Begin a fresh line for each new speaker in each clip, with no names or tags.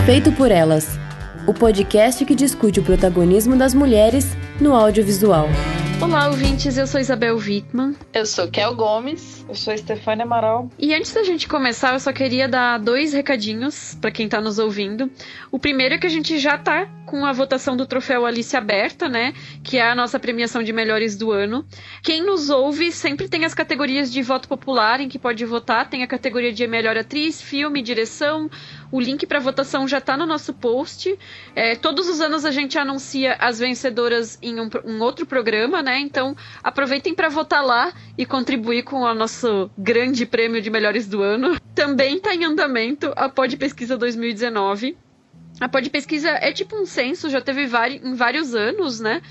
Feito por Elas, o podcast que discute o protagonismo das mulheres no audiovisual.
Olá, ouvintes, eu sou Isabel Wittmann.
Eu sou Kel Gomes.
Eu sou Estefânia Amaral.
E antes da gente começar, eu só queria dar 2 recadinhos pra quem tá nos ouvindo. O primeiro é que a gente já tá com a votação do troféu Alice aberta, né? Que é a nossa premiação de melhores do ano. Quem nos ouve sempre tem as categorias de voto popular em que pode votar. Tem a categoria de melhor atriz, filme, direção. O link pra votação já tá no nosso post. Todos os anos a gente anuncia as vencedoras em um outro programa, né? Então aproveitem para votar lá e contribuir com o nosso grande prêmio de melhores do ano. Também está em andamento a Pod Pesquisa 2019. A Pod Pesquisa é tipo um censo, já teve em vários anos, né?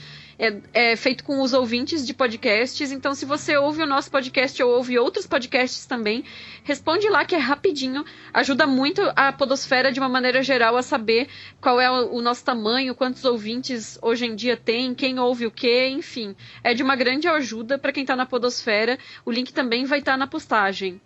É feito com os ouvintes de podcasts, então se você ouve o nosso podcast ou ouve outros podcasts também, responde lá que é rapidinho, ajuda muito a podosfera de uma maneira geral a saber qual é o nosso tamanho, quantos ouvintes hoje em dia tem, quem ouve o quê, enfim, é de uma grande ajuda para quem está na podosfera. O link também vai estar na postagem.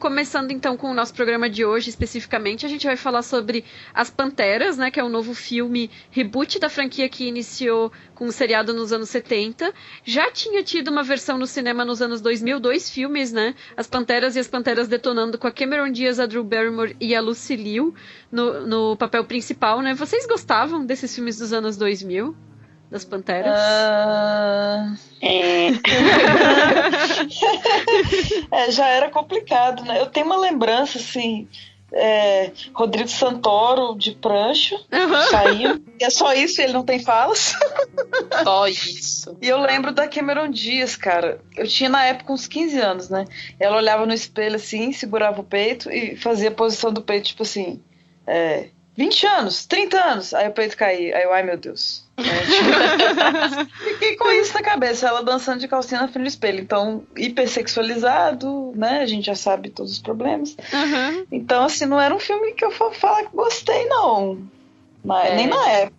Começando então com o nosso programa de hoje, especificamente, a gente vai falar sobre As Panteras, né, que é um novo filme reboot da franquia que iniciou com o seriado nos anos 70. Já tinha tido uma versão no cinema nos anos 2000, 2 filmes, né, As Panteras e As Panteras Detonando, com a Cameron Diaz, a Drew Barrymore e a Lucy Liu no papel principal, né. Vocês gostavam desses filmes dos anos 2000? Das Panteras?
Já era complicado, né? Eu tenho uma lembrança, assim, Rodrigo Santoro de prancha, saiu. E é só isso, ele não tem falas.
Só isso.
E eu lembro da Cameron Diaz, cara. Eu tinha na época uns 15 anos, né? Ela olhava no espelho assim, segurava o peito e fazia a posição do peito, tipo assim, 20 anos, 30 anos. Aí o peito caía. Aí eu, ai meu Deus. Fiquei com isso na cabeça, ela dançando de calcinha na frente do espelho. Então, hipersexualizado, né? A gente já sabe todos os problemas. Então, assim, não era um filme que eu for falar que gostei, não. Nem na época.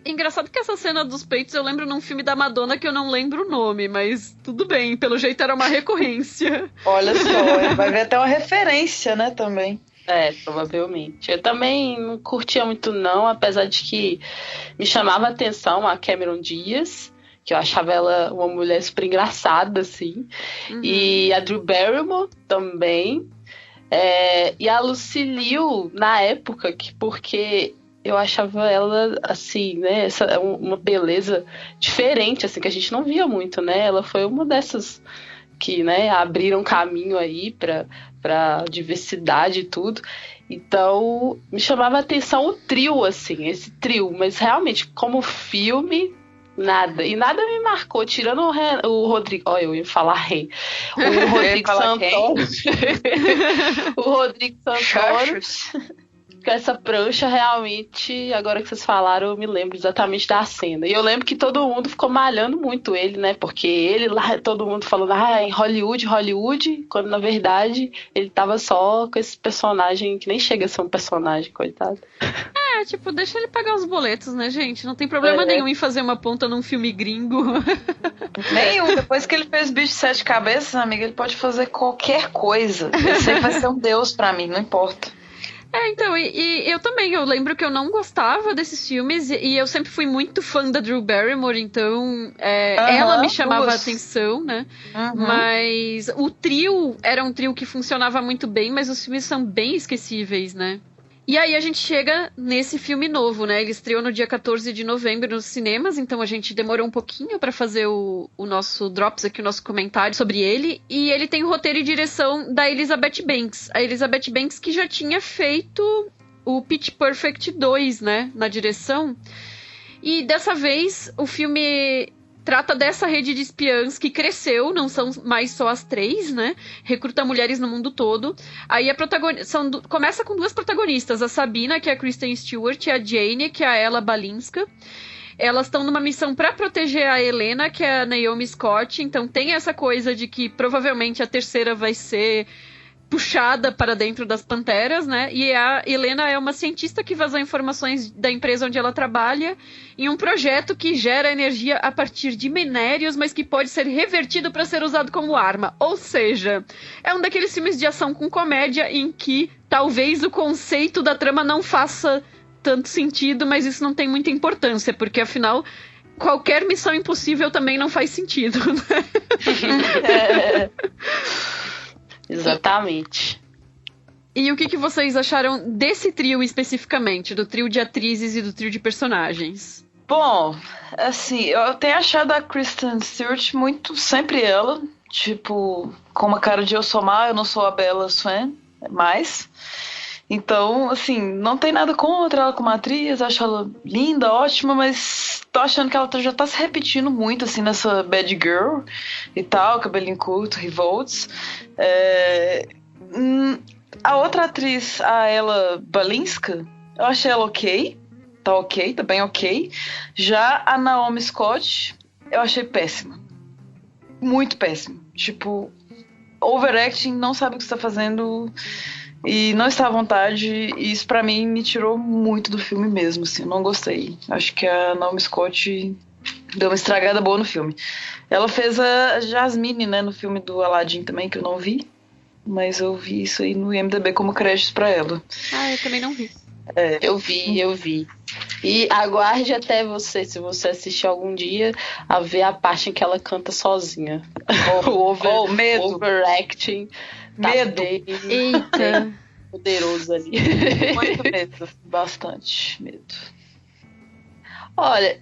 Engraçado que essa cena dos peitos eu lembro num filme da Madonna que eu não lembro o nome, mas tudo bem, pelo jeito era uma recorrência.
Olha só, vai ver até uma referência, né, também.
Provavelmente. Eu também não curtia muito não, apesar de que me chamava a atenção a Cameron Diaz, que eu achava ela uma mulher super engraçada, assim. E a Drew Barrymore também. E a Lucy Liu, na época, porque eu achava ela, assim, né, uma beleza diferente, assim, que a gente não via muito, né? Ela foi uma dessas que, né, abriram caminho aí para diversidade e tudo. Então, me chamava a atenção o trio, assim, esse trio. Mas, realmente, como filme, nada. E nada me marcou, tirando o Rodrigo... Olha, eu ia falar rei. O Rodrigo Santoro. O Rodrigo Santoro. Com essa prancha, realmente, agora que vocês falaram, eu me lembro exatamente da cena. E eu lembro que todo mundo ficou malhando muito ele, né? Porque ele lá, todo mundo falando, em Hollywood, quando na verdade ele tava só com esse personagem que nem chega a ser um personagem, coitado.
Deixa ele pagar os boletos, né, gente? Não tem problema nenhum em fazer uma ponta num filme gringo.
Nenhum. Depois que ele fez Bicho de 7 Cabeças, amiga, ele pode fazer qualquer coisa. Ele sempre vai ser um deus pra mim, não importa.
Então, e eu também, eu lembro que eu não gostava desses filmes e eu sempre fui muito fã da Drew Barrymore, então ela me chamava a atenção, né? Mas o trio era um trio que funcionava muito bem, mas os filmes são bem esquecíveis, né? E aí a gente chega nesse filme novo, né? Ele estreou no dia 14 de novembro nos cinemas, então a gente demorou um pouquinho pra fazer o nosso Drops aqui, o nosso comentário sobre ele. E ele tem o roteiro e direção da Elizabeth Banks. A Elizabeth Banks que já tinha feito o Pitch Perfect 2, né? Na direção. E dessa vez o filme trata dessa rede de espiãs que cresceu, não são mais só as 3, né? Recruta mulheres no mundo todo. Aí começa com 2 protagonistas, a Sabina, que é a Kristen Stewart, e a Jane, que é a Ella Balinska. Elas estão numa missão para proteger a Helena, que é a Naomi Scott. Então tem essa coisa de que provavelmente a terceira vai ser puxada para dentro das Panteras, né? E a Helena é uma cientista que vazou informações da empresa onde ela trabalha em um projeto que gera energia a partir de minérios, mas que pode ser revertido para ser usado como arma. Ou seja, é um daqueles filmes de ação com comédia em que talvez o conceito da trama não faça tanto sentido, mas isso não tem muita importância, porque afinal, qualquer missão impossível também não faz sentido, né?
Exatamente.
E o que vocês acharam desse trio especificamente? Do trio de atrizes e do trio de personagens?
Bom, assim, eu tenho achado a Kristen Stewart muito sempre ela. Tipo, com uma cara de eu sou má, eu não sou a Bella Swan, mais. Então, assim, não tem nada contra ela como atriz, acho ela linda, ótima, mas tô achando que ela já tá se repetindo muito, assim, nessa Bad Girl e tal, cabelinho curto, revolts. A outra atriz, a Ella Balinska, eu achei ela ok, tá bem ok. Já a Naomi Scott, eu achei péssima. Muito péssimo. Tipo, overacting, não sabe o que está fazendo e não está à vontade. E isso pra mim me tirou muito do filme mesmo, assim, eu não gostei. Acho que a Naomi Scott deu uma estragada boa no filme. Ela fez a Jasmine, né, no filme do Aladdin também, que eu não vi. Mas eu vi isso aí no IMDb como crédito pra ela.
Ah, eu também não vi.
Eu vi. E aguarde até você, se você assistir algum dia, a ver a parte em que ela canta sozinha.
Medo.
Overacting. Tá
Medo.
Eita.
Poderoso ali.
Muito medo. Bastante medo.
Olha,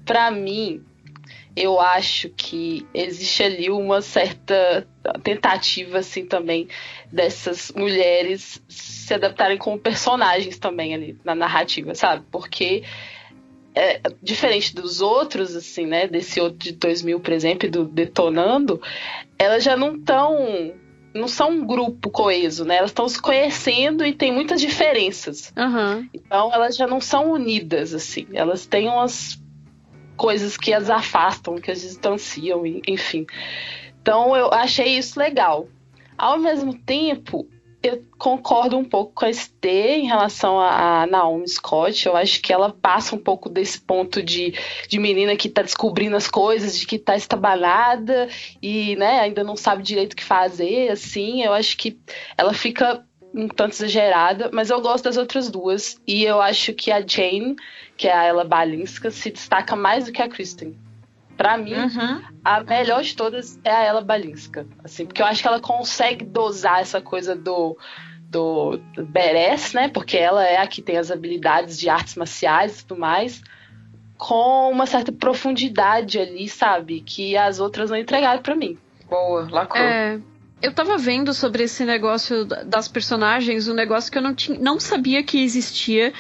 pra mim, eu acho que existe ali uma certa tentativa, assim, também, dessas mulheres se adaptarem como personagens também ali na narrativa, sabe? Porque, diferente dos outros, assim, né? Desse outro de 2000, por exemplo, do Detonando, elas já não são um grupo coeso, né? Elas estão se conhecendo e tem muitas diferenças.
Uhum.
Então, elas já não são unidas, assim. Elas têm umas coisas que as afastam, que as distanciam, enfim. Então, eu achei isso legal. Ao mesmo tempo, eu concordo um pouco com a Estê em relação a Naomi Scott. Eu acho que ela passa um pouco desse ponto de menina que tá descobrindo as coisas, de que tá estabanada e, né, ainda não sabe direito o que fazer, assim. Eu acho que ela fica um tanto exagerada, mas eu gosto das outras duas. E eu acho que a Jane, que é a Ella Balinska, se destaca mais do que a Kristen. Pra mim, a melhor de todas é a Ella Balinska, assim, porque eu acho que ela consegue dosar essa coisa do badass, né? Porque ela é a que tem as habilidades de artes marciais e tudo mais, com uma certa profundidade ali, sabe? Que as outras não entregaram pra mim.
Boa, lacrou.
Eu tava vendo sobre esse negócio das personagens, um negócio que eu não sabia que existia,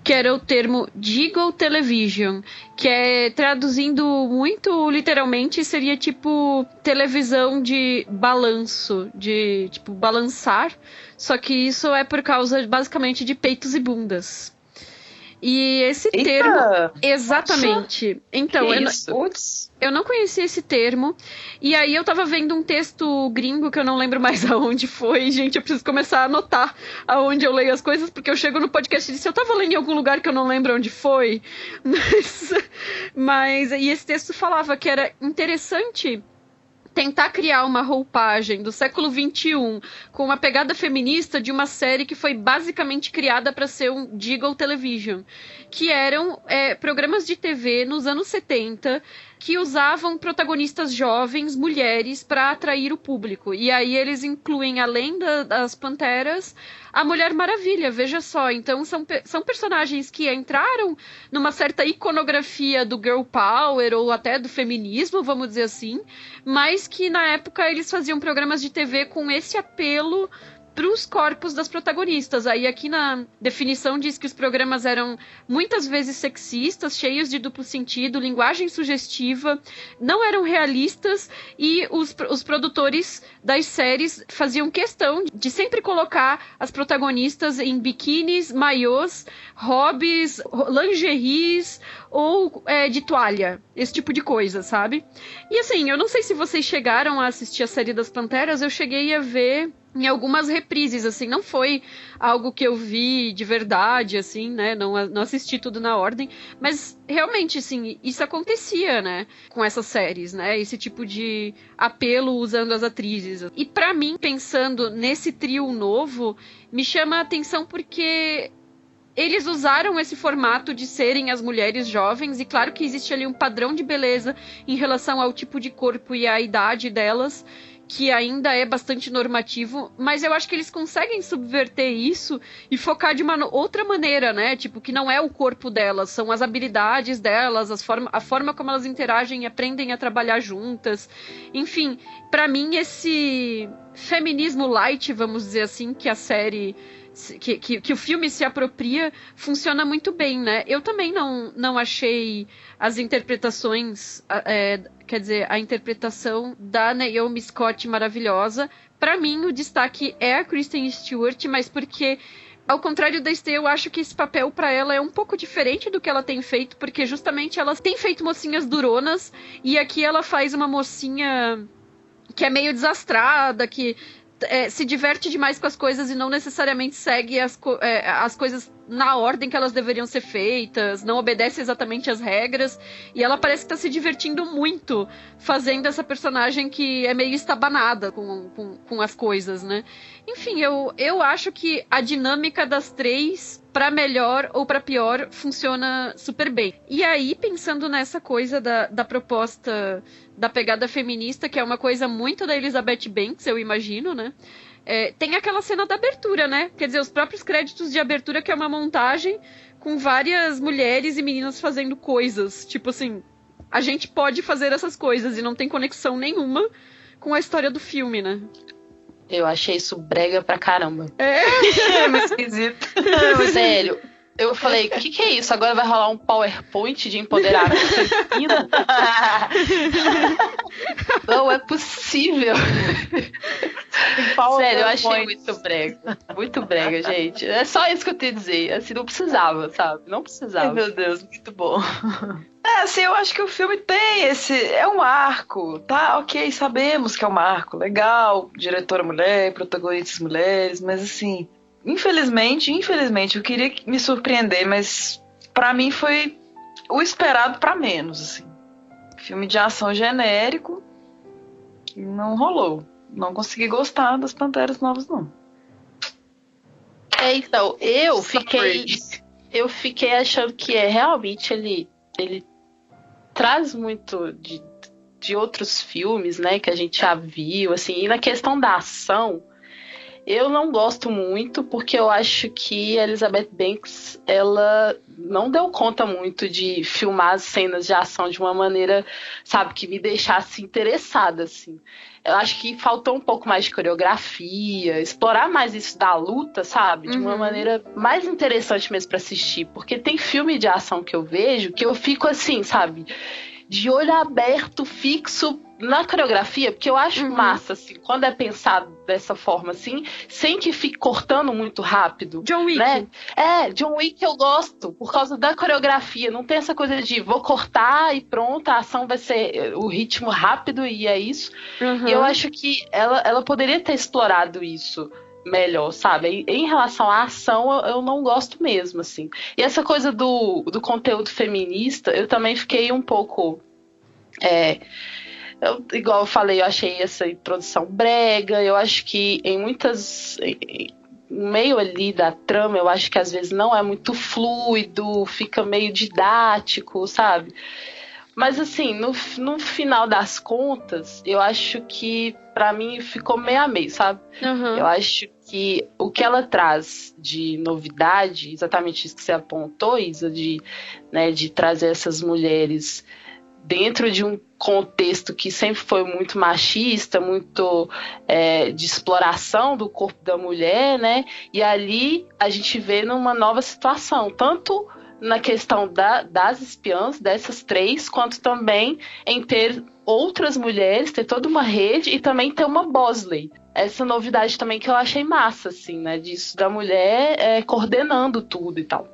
que era o termo Jiggle Television, que é, traduzindo muito literalmente, seria tipo televisão de balanço, de tipo balançar, só que isso é por causa basicamente de peitos e bundas. E esse termo... Exatamente.
Nossa,
então, eu não conhecia esse termo. E aí eu tava vendo um texto gringo que eu não lembro mais aonde foi. Gente, eu preciso começar a anotar aonde eu leio as coisas, porque eu chego no podcast e disse, eu tava lendo em algum lugar que eu não lembro onde foi. E esse texto falava que era interessante tentar criar uma roupagem do século XXI com uma pegada feminista de uma série que foi basicamente criada para ser um Jiggle Television, que eram programas de TV nos anos 70 que usavam protagonistas jovens, mulheres, para atrair o público. E aí eles incluem, além das Panteras, a Mulher Maravilha, veja só. Então são personagens que entraram numa certa iconografia do girl power ou até do feminismo, vamos dizer assim, mas que na época eles faziam programas de TV com esse apelo para os corpos das protagonistas. Aí aqui na definição diz que os programas eram muitas vezes sexistas, cheios de duplo sentido, linguagem sugestiva, não eram realistas e os produtores das séries faziam questão de sempre colocar as protagonistas em biquínis, maiôs, hobbies, lingeries ou de toalha, esse tipo de coisa, sabe? E assim, eu não sei se vocês chegaram a assistir a série das Panteras, eu cheguei a ver em algumas reprises, assim, não foi algo que eu vi de verdade, assim, né, não assisti tudo na ordem, mas realmente, assim, isso acontecia, né, com essas séries, né, esse tipo de apelo usando as atrizes. E pra mim, pensando nesse trio novo, me chama a atenção porque eles usaram esse formato de serem as mulheres jovens, e claro que existe ali um padrão de beleza em relação ao tipo de corpo e à idade delas, que ainda é bastante normativo, mas eu acho que eles conseguem subverter isso e focar de uma outra maneira, né? Tipo, que não é o corpo delas, são as habilidades delas, a forma como elas interagem e aprendem a trabalhar juntas. Enfim, pra mim esse feminismo light, vamos dizer assim, que a série... Que o filme se apropria, funciona muito bem, né? Eu também não achei as interpretações, quer dizer, a interpretação da Naomi Scott maravilhosa. Pra mim, o destaque é a Kristen Stewart, mas porque, ao contrário da Stay, eu acho que esse papel pra ela é um pouco diferente do que ela tem feito, porque justamente ela tem feito mocinhas duronas, e aqui ela faz uma mocinha que é meio desastrada, que... se diverte demais com as coisas e não necessariamente segue as coisas na ordem que elas deveriam ser feitas, não obedece exatamente às regras, e ela parece que tá se divertindo muito fazendo essa personagem que é meio estabanada com as coisas, né? Enfim, eu acho que a dinâmica das três, pra melhor ou pra pior, funciona super bem. E aí, pensando nessa coisa da proposta da pegada feminista, que é uma coisa muito da Elizabeth Banks, eu imagino, né? Tem aquela cena da abertura, né? Quer dizer, os próprios créditos de abertura, que é uma montagem com várias mulheres e meninas fazendo coisas. Tipo assim, a gente pode fazer essas coisas e não tem conexão nenhuma com a história do filme, né?
Eu achei isso brega pra caramba.
É muito esquisito.
Não, sério. Eu falei, o que é isso? Agora vai rolar um PowerPoint de empoderamento feminino? Não é possível. Sério, eu achei muito brega. Muito brega, gente. É só isso que eu tenho a dizer. Assim, não precisava, sabe? Não precisava.
Ai, meu Deus, muito bom. Assim, eu acho que o filme tem é um arco, tá? Ok, sabemos que é um arco. Legal, diretora mulher, protagonistas mulheres, mas assim... Infelizmente, eu queria me surpreender, mas pra mim foi o esperado pra menos, assim. Filme de ação genérico, não rolou. Não consegui gostar das Panteras Novas, não.
Então, eu fiquei achando que realmente ele traz muito de outros filmes, né, que a gente já viu, assim, e na questão da ação, eu não gosto muito, porque eu acho que a Elizabeth Banks, ela não deu conta muito de filmar as cenas de ação de uma maneira, sabe, que me deixasse interessada, assim. Eu acho que faltou um pouco mais de coreografia, explorar mais isso da luta, sabe, de uma maneira mais interessante mesmo pra assistir, porque tem filme de ação que eu vejo que eu fico assim, sabe, de olho aberto, fixo na coreografia, porque eu acho massa, assim, quando é pensado dessa forma, assim, sem que fique cortando muito rápido.
John Wick.
Né? John Wick eu gosto, por causa da coreografia. Não tem essa coisa de vou cortar e pronto, a ação vai ser o ritmo rápido e é isso. E eu acho que ela poderia ter explorado isso melhor, sabe? Em relação à ação, eu não gosto mesmo, assim. E essa coisa do conteúdo feminista, eu também fiquei um pouco... igual eu falei, eu achei essa introdução brega. Eu acho que no meio ali da trama, eu acho que às vezes não é muito fluido, fica meio didático, sabe? Mas assim, no final das contas, eu acho que pra mim ficou meio a meio, sabe? Eu acho que o que ela traz de novidade, exatamente isso que você apontou, Isa, de trazer essas mulheres dentro de um contexto que sempre foi muito machista, muito de exploração do corpo da mulher, né? E ali a gente vê numa nova situação, tanto na questão das espiãs, dessas três, quanto também em ter outras mulheres, ter toda uma rede e também ter uma Bosley. Essa novidade também que eu achei massa, assim, né? Disso da mulher coordenando tudo e tal.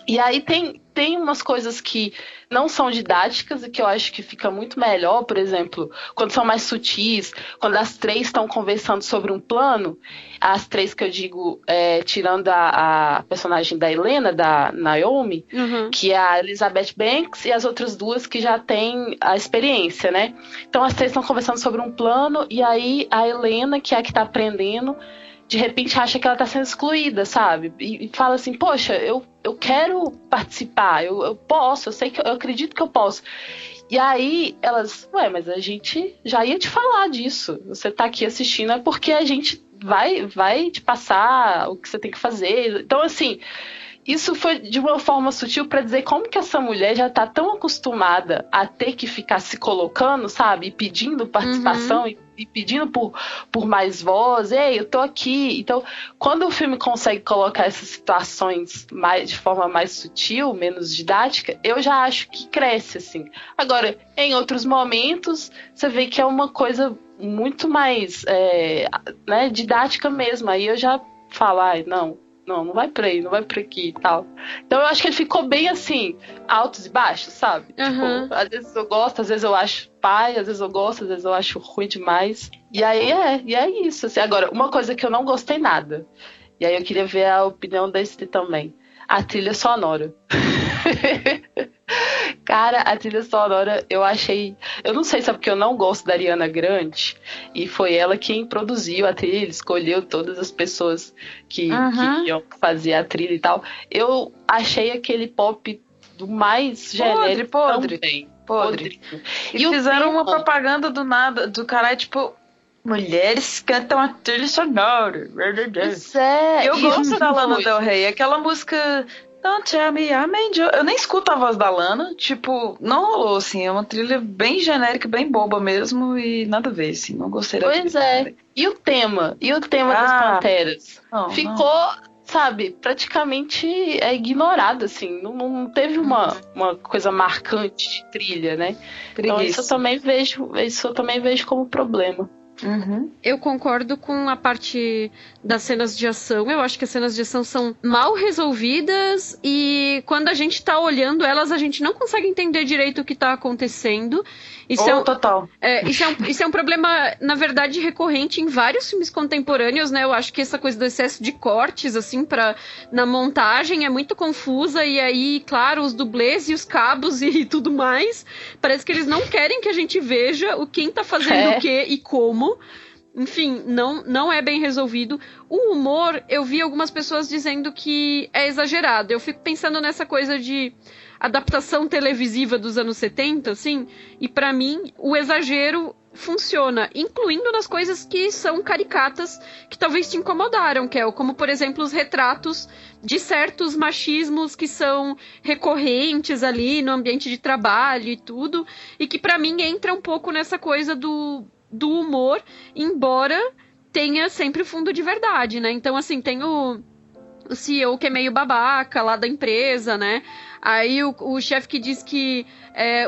E aí tem tem umas coisas que não são didáticas e que eu acho que fica muito melhor, por exemplo, quando são mais sutis, quando as três estão conversando sobre um plano, as três que eu digo, tirando a personagem da Helena, da Naomi, que é a Elizabeth Banks, e as outras duas que já têm a experiência, né? Então as três estão conversando sobre um plano, e aí a Helena, que é a que tá aprendendo, de repente acha que ela tá sendo excluída, sabe? E fala assim, poxa, eu quero participar, eu posso, eu acredito que eu posso. E aí elas, mas a gente já ia te falar disso. Você tá aqui assistindo é porque a gente vai te passar o que você tem que fazer. Então, assim, isso foi de uma forma sutil para dizer como que essa mulher já tá tão acostumada a ter que ficar se colocando, sabe? E pedindo participação e pedindo por mais voz. Ei, eu tô aqui. Então, quando o filme consegue colocar essas situações de forma mais sutil, menos didática, eu já acho que cresce, assim. Agora, em outros momentos, você vê que é uma coisa muito mais didática mesmo. Aí eu já falo, não vai por aí, não vai por aqui e tal. Então eu acho que ele ficou bem assim, altos e baixos, sabe? Tipo, às vezes eu gosto, às vezes eu acho pai, às vezes eu gosto, às vezes eu acho ruim demais. E aí é isso. Assim. Agora, uma coisa que eu não gostei nada, e aí eu queria ver a opinião desse também. A trilha sonora. Cara, a trilha sonora eu achei... Eu não sei se é porque eu não gosto da Ariana Grande, e foi ela quem produziu a trilha, escolheu todas as pessoas que iam fazer a trilha e tal. Eu achei aquele pop do mais genérico
podre. E fizeram uma propaganda do nada, do cara, tipo... Mulheres cantam a trilha sonora.
Pois é.
Eu gosto da Lana Del Rey. Aquela música... Don't tell me I'm angel. Eu nem escuto a voz da Lana. Tipo, não rolou, assim. É uma trilha bem genérica, bem boba mesmo. E nada a ver, assim. Não gostei da trilha.
Pois é. E o tema? Das Panteras? Ficou, sabe, praticamente ignorado, assim. Não teve uma coisa marcante de trilha, né? Então isso eu também vejo como problema.
Eu concordo com a parte das cenas de ação. Eu acho que as cenas de ação são mal resolvidas e quando a gente tá olhando elas, a gente não consegue entender direito o que tá acontecendo.
Total.
Isso é um problema, na verdade, recorrente em vários filmes contemporâneos, né? Eu acho que essa coisa do excesso de cortes, assim, na montagem é muito confusa e aí, claro, os dublês e os cabos e tudo mais, parece que eles não querem que a gente veja quem tá fazendo o quê e como. Enfim, não é bem resolvido. O humor, eu vi algumas pessoas dizendo que é exagerado. Eu fico pensando nessa coisa de adaptação televisiva dos anos 70, assim, e pra mim o exagero funciona, incluindo nas coisas que são caricatas, que talvez te incomodaram, Kel, como por exemplo os retratos de certos machismos que são recorrentes ali no ambiente de trabalho e tudo, e que pra mim entra um pouco nessa coisa do humor, embora tenha sempre fundo de verdade, né? Então, assim, tem o CEO que é meio babaca lá da empresa, né? Aí o chefe que diz que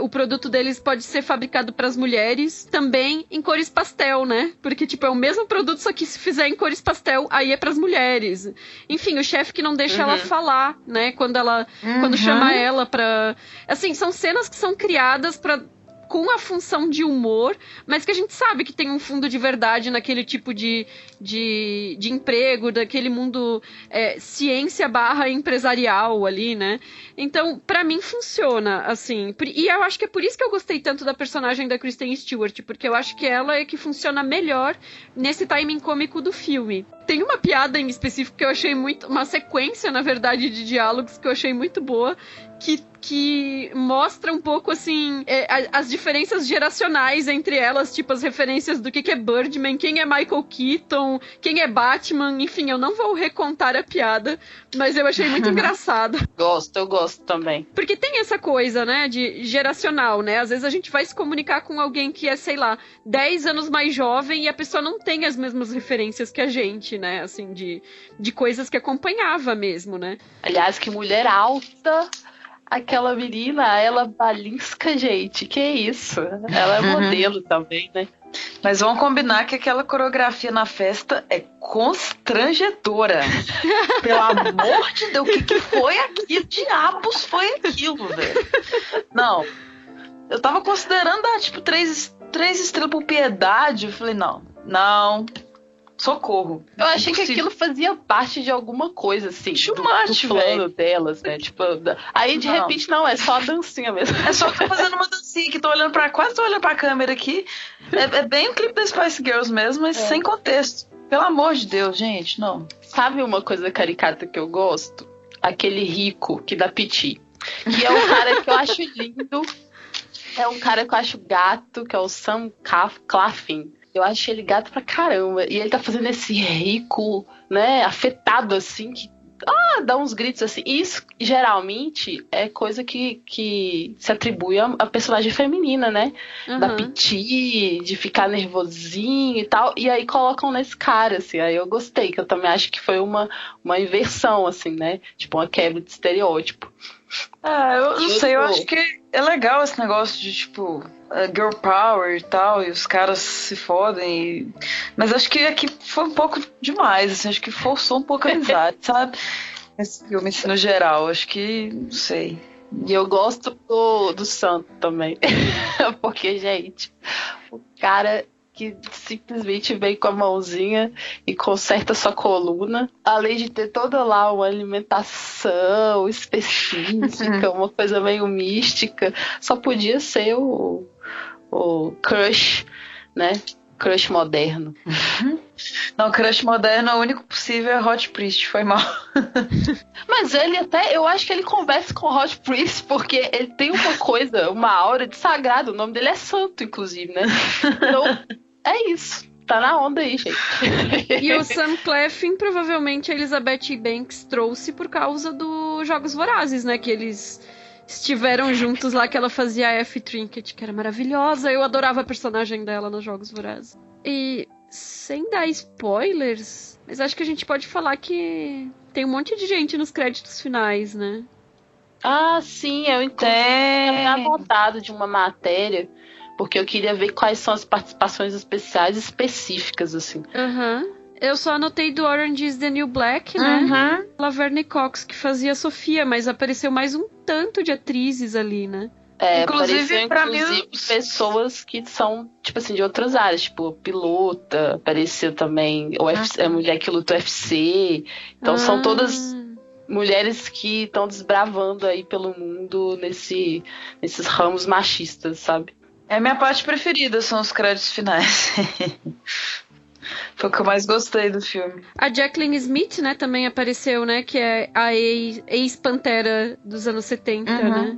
o produto deles pode ser fabricado para as mulheres também em cores pastel, né? Porque, tipo, é o mesmo produto, só que se fizer em cores pastel, aí é para as mulheres. Enfim, o chefe que não deixa ela falar, né? Quando chama ela pra... Assim, são cenas que são criadas com a função de humor, mas que a gente sabe que tem um fundo de verdade naquele tipo de emprego, daquele mundo ciência / empresarial ali, né? Então, pra mim, funciona, assim. E eu acho que é por isso que eu gostei tanto da personagem da Kristen Stewart, porque eu acho que ela é que funciona melhor nesse timing cômico do filme. Tem uma piada em específico que eu achei uma sequência, na verdade, de diálogos que eu achei muito boa, que mostra um pouco, assim, as diferenças geracionais entre elas, tipo, as referências do que é Birdman, quem é Michael Keaton, quem é Batman, enfim, eu não vou recontar a piada, mas eu achei muito engraçado.
Eu gosto também.
Porque tem essa coisa, né, de geracional, né, às vezes a gente vai se comunicar com alguém que é, sei lá, 10 anos mais jovem e a pessoa não tem as mesmas referências que a gente, né, assim, de coisas que acompanhava mesmo, né.
Aliás, que mulher alta... Aquela menina, ela Balinska, gente, que isso? Ela é modelo também, né?
Mas vamos combinar que aquela coreografia na festa é constrangedora. Pelo amor de Deus, o que foi aquilo? Que diabos foi aquilo, velho? Não, eu tava considerando dar, tipo, 3 estrelas por piedade. Eu falei, não, socorro.
Eu achei que aquilo fazia parte de alguma coisa, assim, do plano delas, né? Tipo, aí de repente não, é só a dancinha mesmo.
É só que tô fazendo uma dancinha que quase tô olhando pra câmera aqui. É bem o clipe da Spice Girls mesmo, mas sem contexto. Pelo amor de Deus, gente, não.
Sabe uma coisa caricata que eu gosto? Aquele rico que dá piti. Que é um cara que eu acho lindo. É um cara que eu acho gato, que é o Sam Claflin. Eu acho ele gato pra caramba. E ele tá fazendo esse rico, né, afetado, assim, que dá uns gritos, assim. E isso, geralmente, é coisa que se atribui a personagem feminina, né?
Uhum.
Da piti, de ficar nervosinho e tal. E aí colocam nesse cara, assim. Aí eu gostei, que eu também acho que foi uma inversão, assim, né? Tipo, uma quebra de estereótipo.
Eu não sei, eu acho que é legal esse negócio de, tipo, girl power e tal, e os caras se fodem. Mas acho que aqui foi um pouco demais, assim, acho que forçou um pouco a amizade, sabe? Esse filme, no geral, acho que, não sei.
E eu gosto do Santo também. Porque, gente, o cara que simplesmente vem com a mãozinha e conserta sua coluna, além de ter toda lá uma alimentação específica, uma coisa meio mística, só podia ser o crush, né? Crush moderno.
Não, crush moderno, o único possível é Hot Priest, foi mal.
Mas ele eu acho que ele conversa com o Hot Priest, porque ele tem uma coisa, uma aura de sagrado, o nome dele é Santo, inclusive, né? Então, é isso. Tá na onda aí, gente.
E o Sam Claflin, provavelmente a Elizabeth Banks trouxe por causa dos Jogos Vorazes, né? Que eles estiveram juntos lá, que ela fazia a F. Trinket, que era maravilhosa. Eu adorava a personagem dela nos Jogos Vorazes. E sem dar spoilers, mas acho que a gente pode falar que tem um monte de gente nos créditos finais, né?
Ah, sim, eu entendo. Anotado de uma matéria, porque eu queria ver quais são as participações especiais específicas, assim.
Eu só anotei do Orange is the New Black, né? Laverne Cox, que fazia a Sofia, mas apareceu mais um tanto de atrizes ali, né?
Inclusive pessoas que são, tipo assim, de outras áreas, tipo, pilota, apareceu também a mulher que luta UFC. Então são todas mulheres que estão desbravando aí pelo mundo nesses ramos machistas, sabe?
É a minha parte preferida, são os créditos finais. Foi o que eu mais gostei do filme.
A Jacqueline Smith, né, também apareceu, né? Que é a ex-Pantera dos anos 70, né?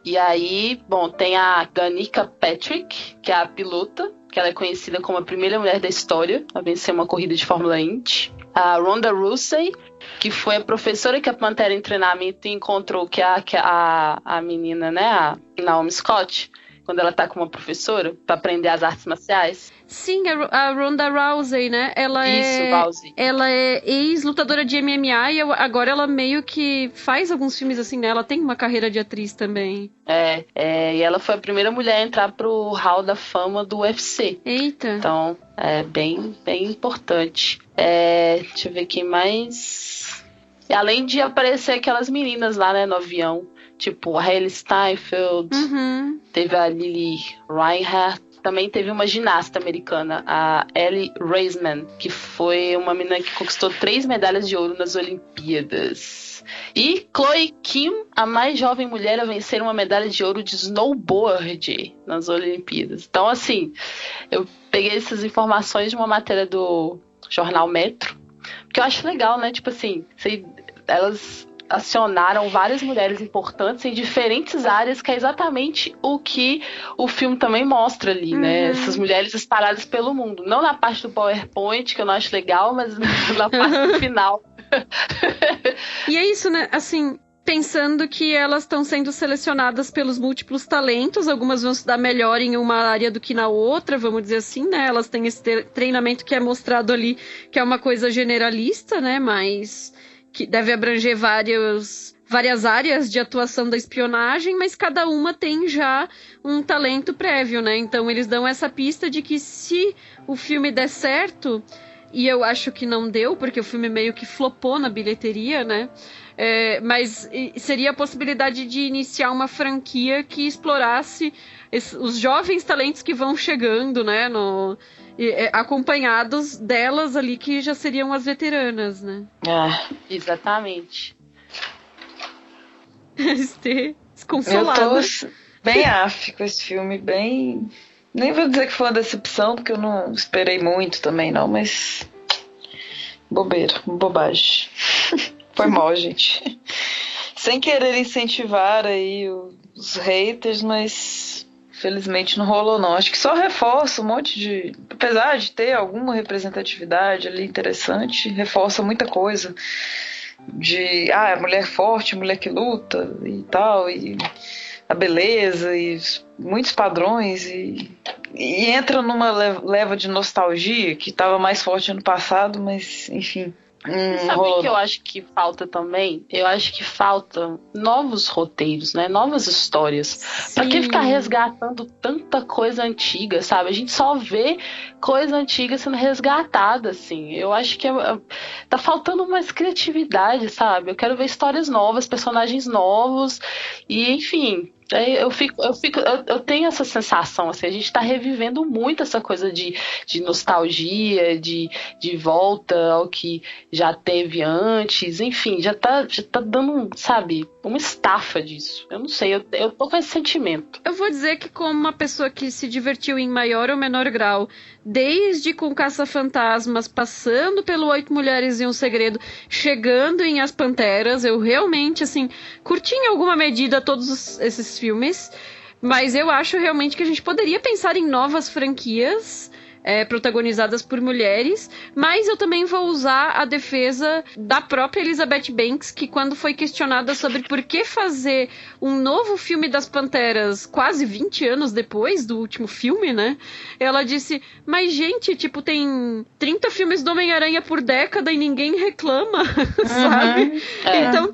E aí, bom, tem a Danica Patrick, que é a pilota, que ela é conhecida como a primeira mulher da história a vencer uma corrida de Fórmula Indy. A Ronda Rousey, que foi a professora que a Pantera em treinamento encontrou, que a menina, né, a Naomi Scott, quando ela tá com uma professora pra aprender as artes marciais.
Sim, a Ronda Rousey, né?
Rousey.
Ela é ex-lutadora de MMA e agora ela meio que faz alguns filmes assim, né? Ela tem uma carreira de atriz também.
E ela foi a primeira mulher a entrar pro Hall da Fama do UFC.
Eita.
Então, é bem, bem importante. Deixa eu ver quem mais... E além de aparecer aquelas meninas lá, né, no avião. Tipo, a Hailey Steinfeld, teve a Lily Reinhardt, também teve uma ginasta americana, a Ellie Raisman, que foi uma menina que conquistou 3 medalhas de ouro nas Olimpíadas. E Chloe Kim, a mais jovem mulher a vencer uma medalha de ouro de snowboard nas Olimpíadas. Então, assim, eu peguei essas informações de uma matéria do jornal Metro, porque eu acho legal, né? Tipo assim, elas acionaram várias mulheres importantes em diferentes áreas, que é exatamente o que o filme também mostra ali, né? Essas mulheres espalhadas pelo mundo. Não na parte do PowerPoint, que eu não acho legal, mas na parte do final.
E é isso, né? Assim, pensando que elas estão sendo selecionadas pelos múltiplos talentos, algumas vão se dar melhor em uma área do que na outra, vamos dizer assim, né? Elas têm esse treinamento que é mostrado ali, que é uma coisa generalista, né? Mas que deve abranger vários várias áreas de atuação da espionagem, mas cada uma tem já um talento prévio, né? Então eles dão essa pista de que se o filme der certo, e eu acho que não deu, porque o filme meio que flopou na bilheteria, né? Mas seria a possibilidade de iniciar uma franquia que explorasse os jovens talentos que vão chegando, né? Acompanhados delas ali, que já seriam as veteranas, né?
Exatamente.
Desconsolada.
Eu tô bem af com esse filme, bem... Nem vou dizer que foi uma decepção, porque eu não esperei muito também, não, mas... Bobeira, bobagem. Foi mal, gente. Sem querer incentivar aí os haters, mas... Felizmente não rolou, não. Acho que só reforça um monte de... Apesar de ter alguma representatividade ali interessante, reforça muita coisa. De, mulher forte, mulher que luta e tal, e a beleza, e muitos padrões, e entra numa leva de nostalgia que estava mais forte ano passado, mas, enfim...
Sabe o que eu acho que falta também? Eu acho que falta novos roteiros, né? Novas histórias. Pra que ficar resgatando tanta coisa antiga, sabe? A gente só vê coisa antiga sendo resgatada, assim. Eu acho que tá faltando mais criatividade, sabe? Eu quero ver histórias novas, personagens novos e, enfim... Eu tenho essa sensação, assim, a gente tá revivendo muito essa coisa de nostalgia, de volta ao que já teve antes, enfim, já tá dando, sabe, uma estafa disso. Eu não sei, eu tô com esse sentimento.
Eu vou dizer que como uma pessoa que se divertiu em maior ou menor grau, desde com Caça-Fantasmas, passando pelo 8 Mulheres e um Segredo, chegando em As Panteras, eu realmente, assim, curti em alguma medida todos esses filmes, mas eu acho realmente que a gente poderia pensar em novas franquias protagonizadas por mulheres, mas eu também vou usar a defesa da própria Elizabeth Banks, que quando foi questionada sobre por que fazer um novo filme das Panteras quase 20 anos depois do último filme, né? Ela disse, mas gente, tipo, tem 30 filmes do Homem-Aranha por década e ninguém reclama, sabe?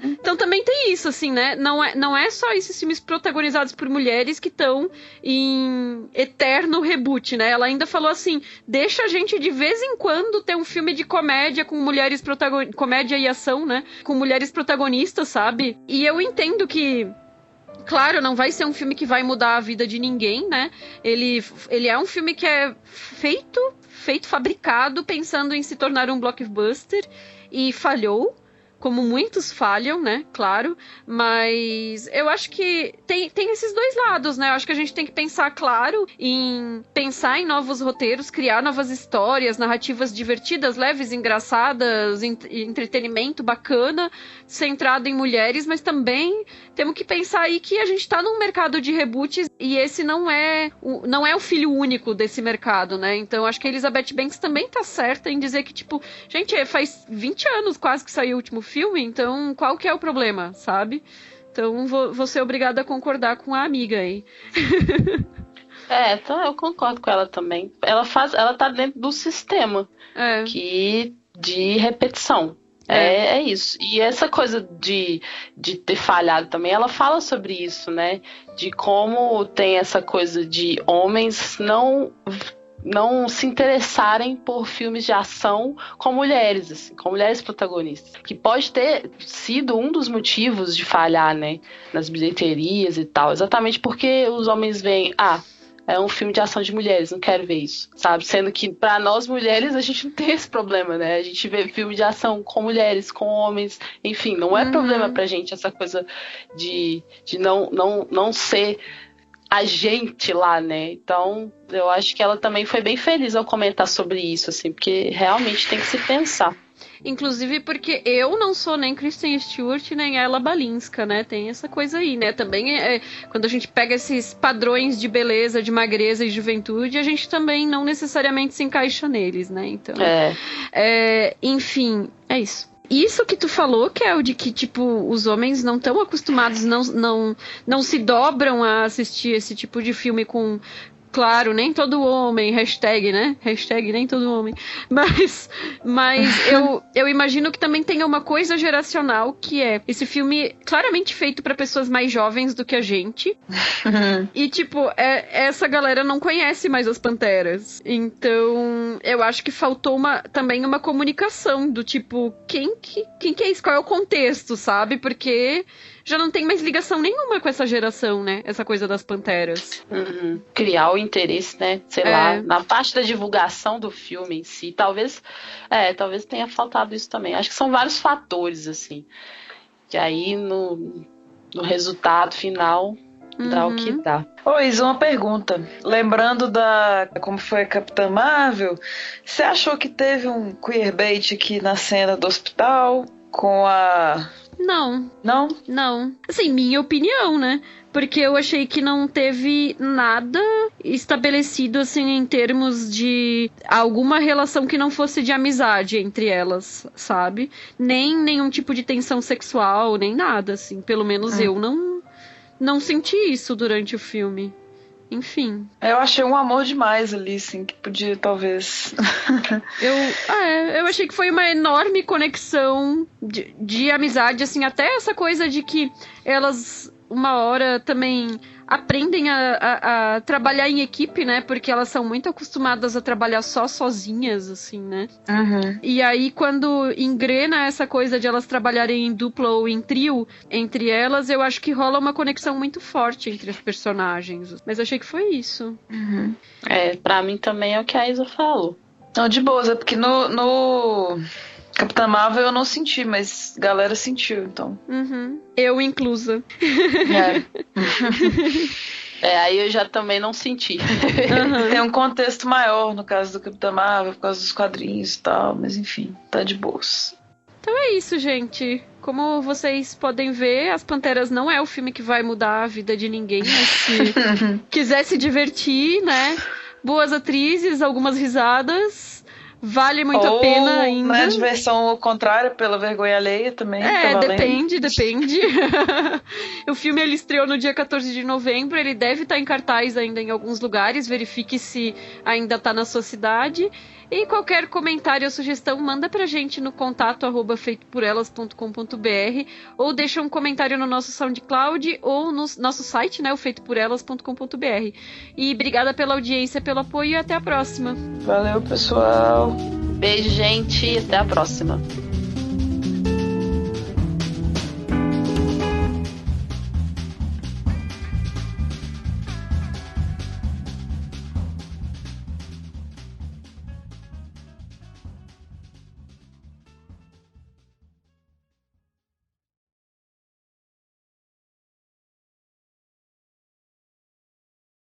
Então também tem isso, assim, né? Não é só esses filmes protagonizados por mulheres que estão em eterno reboot, né? Ela ainda falou assim, deixa a gente de vez em quando ter um filme de comédia com mulheres comédia e ação, né? Com mulheres protagonistas, sabe? E eu entendo que, claro, não vai ser um filme que vai mudar a vida de ninguém, né? Ele é um filme que é feito, fabricado, pensando em se tornar um blockbuster, e falhou, como muitos falham, né? Claro, mas eu acho que tem esses dois lados, né? Eu acho que a gente tem que pensar, claro, pensar em novos roteiros, criar novas histórias, narrativas divertidas, leves, engraçadas, entretenimento bacana, centrado em mulheres, mas também temos que pensar aí que a gente tá num mercado de reboots e esse não é o filho único desse mercado, né? Então acho que a Elizabeth Banks também tá certa em dizer que, tipo, gente, faz 20 anos quase que saiu o último filme, então qual que é o problema, sabe? Então vou ser obrigada a concordar com a amiga aí.
Então eu concordo com ela também. Ela tá dentro do sistema de repetição. É isso. E essa coisa de ter falhado também, ela fala sobre isso, né? De como tem essa coisa de homens não se interessarem por filmes de ação com mulheres, assim, com mulheres protagonistas. Que pode ter sido um dos motivos de falhar, né? Nas bilheterias e tal. Exatamente porque os homens veem, é um filme de ação de mulheres, não quero ver isso, sabe? Sendo que pra nós mulheres a gente não tem esse problema, né? A gente vê filme de ação com mulheres, com homens, enfim, não é problema pra gente essa coisa de não ser a gente lá, né? Então, eu acho que ela também foi bem feliz ao comentar sobre isso, assim, porque realmente tem que se pensar.
Inclusive porque eu não sou nem Kristen Stewart, nem Ella Balinska, né? Tem essa coisa aí, né? Também quando a gente pega esses padrões de beleza, de magreza e juventude, a gente também não necessariamente se encaixa neles, né? Então, enfim, é isso. Isso que tu falou, Kel, de que, tipo, os homens não estão acostumados, não se dobram a assistir esse tipo de filme com... Claro, nem todo homem, hashtag, né? Hashtag nem todo homem. Mas eu imagino que também tenha uma coisa geracional, que é esse filme claramente feito pra pessoas mais jovens do que a gente. E, tipo, essa galera não conhece mais as Panteras. Então, eu acho que faltou também uma comunicação do tipo, quem que é isso? Qual é o contexto, sabe? Porque já não tem mais ligação nenhuma com essa geração, né? Essa coisa das Panteras.
Criar o interesse, né? Sei lá, na parte da divulgação do filme em si. Talvez tenha faltado isso também. Acho que são vários fatores, assim. Que aí, no resultado final, dá o que dá.
Ô, Isa, uma pergunta. Lembrando como foi a Capitã Marvel, você achou que teve um queerbait aqui na cena do hospital com a...
Não.
Não?
Não. Assim, minha opinião, né? Porque eu achei que não teve nada estabelecido, assim, em termos de alguma relação que não fosse de amizade entre elas, sabe? Nem nenhum tipo de tensão sexual, nem nada, assim. Pelo menos eu não senti isso durante o filme. Enfim.
Eu achei um amor demais ali, assim, que podia, talvez...
Eu achei que foi uma enorme conexão de amizade, assim, até essa coisa de que elas, uma hora, também aprendem a trabalhar em equipe, né? Porque elas são muito acostumadas a trabalhar sozinhas, assim, né? E aí, quando engrena essa coisa de elas trabalharem em dupla ou em trio entre elas, eu acho que rola uma conexão muito forte entre as personagens. Mas achei que foi isso.
Pra mim também é o que a Isa falou.
Não, de boa, é porque no Capitã Marvel eu não senti, mas a galera sentiu, então.
Eu inclusa.
Aí eu já também não senti.
Tem um contexto maior no caso do Capitã Marvel, por causa dos quadrinhos e tal, mas enfim, tá de boas.
Então é isso, gente. Como vocês podem ver, As Panteras não é o filme que vai mudar a vida de ninguém, mas se quiser se divertir, né? Boas atrizes, algumas risadas. Vale muito a pena ainda.
Ou, né, diversão ao contrário, pela vergonha alheia também. Tá
depende. O filme ele estreou no dia 14 de novembro. Ele deve estar em cartaz ainda em alguns lugares. Verifique se ainda está na sua cidade. E qualquer comentário ou sugestão, manda pra gente no contato@feitoporelas.com.br ou deixa um comentário no nosso SoundCloud ou no nosso site, né, o feitoporelas.com.br. E obrigada pela audiência, pelo apoio e até a próxima.
Valeu, pessoal.
Beijo, gente, e até a próxima.